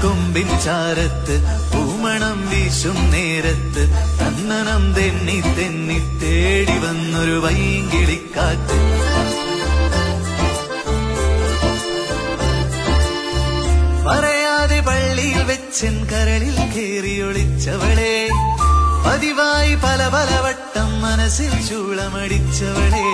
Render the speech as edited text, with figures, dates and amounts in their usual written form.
കൊമ്പിൻ ചാരത്ത് പൂമണം വീശും നേരത്ത് തന്നനം തെന്നി തെന്നി തേടി വന്നൊരു വൈകിളിക്കാറ്റ്. പറയാതെ പള്ളിയിൽ വെച്ചൻ കരളിൽ കേറിയൊളിച്ചവളെ, പതിവായി പല പല വട്ടം മനസ്സിൽ ചൂളമടിച്ചവളെ.